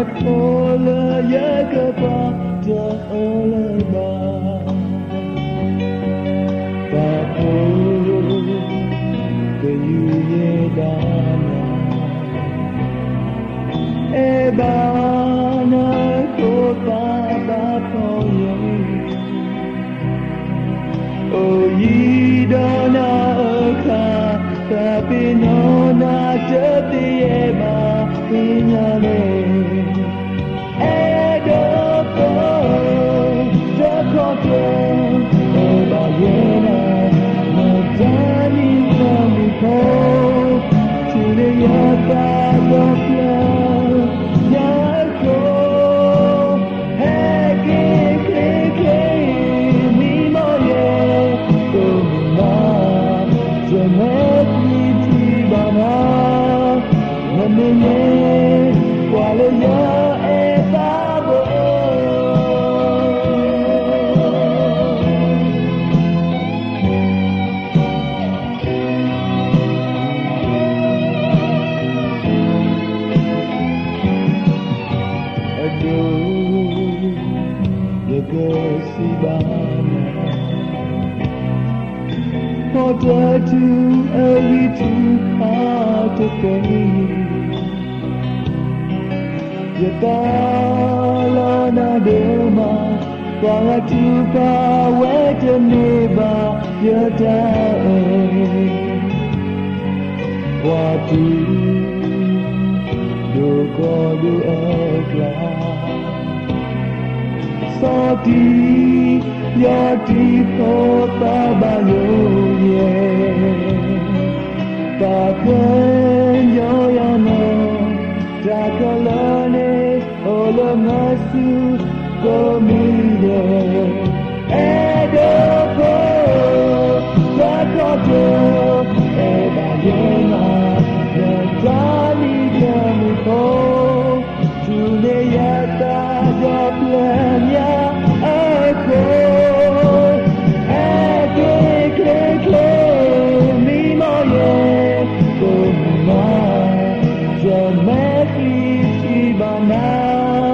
Ola yakapa da ola ba ba o the you ye dana e ba na ko ba ba po ye o yi dana ka ta pino na te ye ba pinya le Order to early too hard to pay. Yatalana dema, para tu pa wete neba yatae. Watu do kodu ekla. Sati yati kota bayo ye takkan yo yano takalane ola masu komide edo ko takoto eba yena yatani jamuko tune yata joplanya Bana,